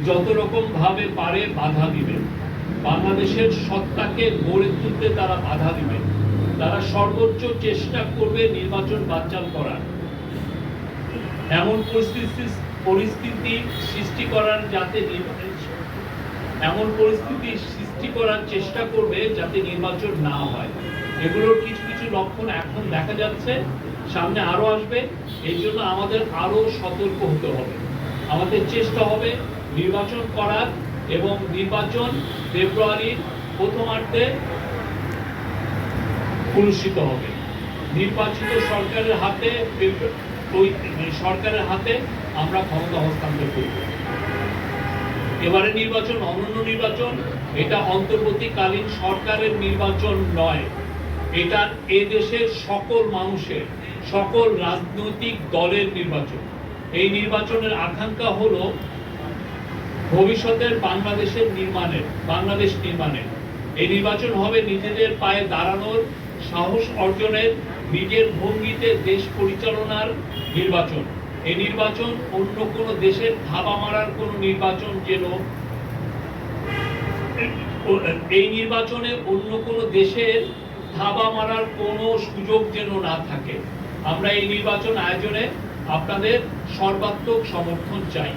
যত রকম ভাবে পারে বাধা দিবে, বাংলাদেশের সত্তাকে গড়ে তুলতে তারা বাধা দিবে, তারা সর্বোচ্চ চেষ্টা করবে নির্বাচন বানচাল করার, এমন পরিস্থিতি সৃষ্টি করার যাতে এমন পরিস্থিতি সৃষ্টি করার চেষ্টা করবে যাতে নির্বাচন না হয়। এগুলোর কিছু কিছু লক্ষণ এখন দেখা যাচ্ছে, সামনে আরো আসবে। এই জন্য আমাদের আরো সতর্ক হতে হবে। আমাদের চেষ্টা হবে নির্বাচন করার, এবং নির্বাচন ফেব্রুয়ারির প্রথমার্ধে অনুষ্ঠিত হবে। নির্বাচিত সরকারের হাতে আমরা ক্ষমতা হস্তান্তর করব। এবারে নির্বাচন অনন্য নির্বাচন, এটা অন্তর্বর্তীকালীন সরকারের নির্বাচন নয়, এটা এদেশের সকল মানুষের, সকল রাজনৈতিক দলের নির্বাচন। এই নির্বাচনের আকাঙ্ক্ষা হলো ভবিষ্যতের বাংলাদেশ নির্মাণের। এই নির্বাচন হবে নিজেদের পায়ে দাঁড়ানোর সাহস অর্জনের, নিজের ভঙ্গিতে দেশ পরিচালনার নির্বাচন। এই নির্বাচন অন্য কোনো দেশের ধাবা মারার কোনো নির্বাচন যেন, এই নির্বাচনে অন্য কোনো দেশের ধাবা মারার কোনো সুযোগ যেন না থাকে। আমরা এই নির্বাচন আয়োজনে আপনাদের সর্বাত্মক সমর্থন চাই।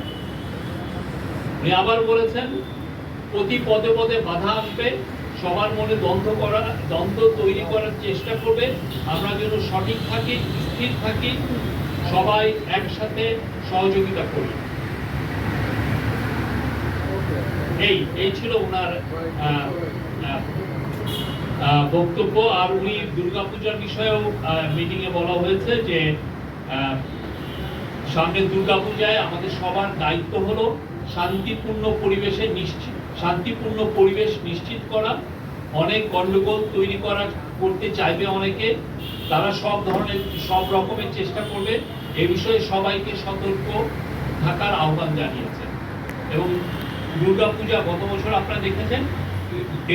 উনি আবার বলেছেন, প্রতি পদে পদে বাধা আসবে, সবার মনে দ্বন্দ্ব তৈরি করার চেষ্টা করবে। আমরা যেন সঠিক থাকি, স্থির থাকি, সবাই একসাথে সহযোগিতা করি। এই ছিল ওনার বক্তব্য। আর উনি দুর্গাপূজার বিষয়েও মিটিং এ বলা হয়েছে যে সামনে দুর্গাপূজায় আমাদের সবার দায়িত্ব হলো শান্তিপূর্ণ পরিবেশ নিশ্চিত করা। অনেক গন্ডগোল তৈরি করতে চাইবে অনেকে, তারা সব রকমের চেষ্টা করবে। এ বিষয়ে সবাইকে সতর্ক থাকার আহ্বান জানিয়েছেন। এবং দুর্গাপূজা গত বছর আপনারা দেখেছেন,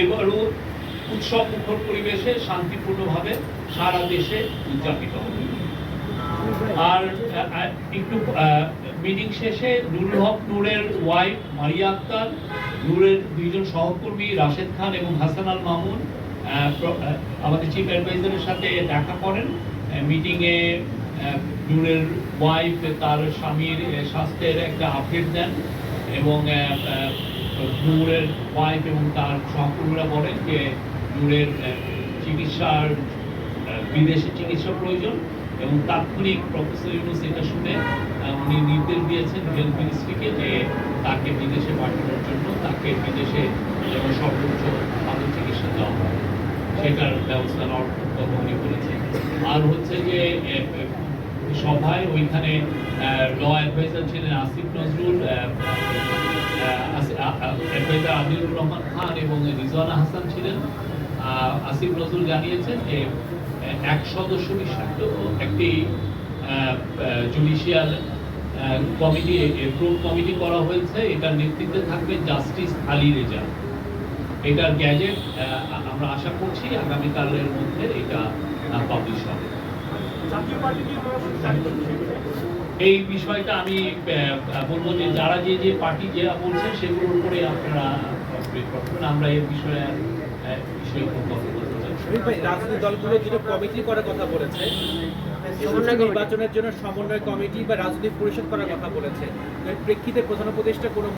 এবারও উৎসব মুখর পরিবেশে শান্তিপূর্ণভাবে সারা দেশে উদযাপিত হবে। আর একটু মিটিং শেষে নুরুল হক নূরের ওয়াইফ মারিয়া আক্তার, নূরের দুইজন সহকর্মী রাশেদ খান এবং হাসান আল মামুন আমাদের চিফ অ্যাডভাইজারের সাথে দেখা করেন। মিটিংয়ে নূরের ওয়াইফ তার স্বামীর স্বাস্থ্যের একটা আপডেট দেন, এবং নূরের ওয়াইফ এবং তার সহকর্মীরা বলেন যে নূরের বিদেশে চিকিৎসা প্রয়োজন, এবং তাৎক্ষণিক প্রফেসর ইউনূস এটা শুনে উনি নির্দেশ দিয়েছেন হেলথ মিনিস্ট্রিকে যে তাকে বিদেশে পাঠানোর জন্য, তাকে বিদেশে যেন সর্বোচ্চ ভালো চিকিৎসা দেওয়া হয় সেটার ব্যবস্থা নেওয়ার কথা উনি বলেছেন। আর হচ্ছে যে সভায় ওইখানে ল অ্যাডভাইজার ছিলেন আসিফ নজরুল, অ্যাডভাইজার আদিলুর রহমান খান এবং রিজওয়ানা হাসান ছিলেন। আসিফ নজরুল জানিয়েছেন যে 1 সদস্য বিশিষ্ট একটি জুডিশিয়াল কমিটি করা হয়েছে। এটার নেতৃত্বে থাকবে জাস্টিস আলী রেজা। এটার গ্যাজেট আমরা আশা করছি আগামীকালের মধ্যে এটা পাবলিশ হবে। এই বিষয়টা আমি বলবো যে যারা যে পার্টি যেটা বলছে সেগুলোর উপরে আপনারা আমরা এই বিষয়ে রাজনৈতিক দলগুলো যেটা কমিটি করার কথা বলেছে, নির্বাচনের জন্য সমন্বয় কমিটি বা রাজনৈতিক পরিষদ করার কথা বলেছে, এর প্রেক্ষিতে প্রধান উপদেষ্টা কোনো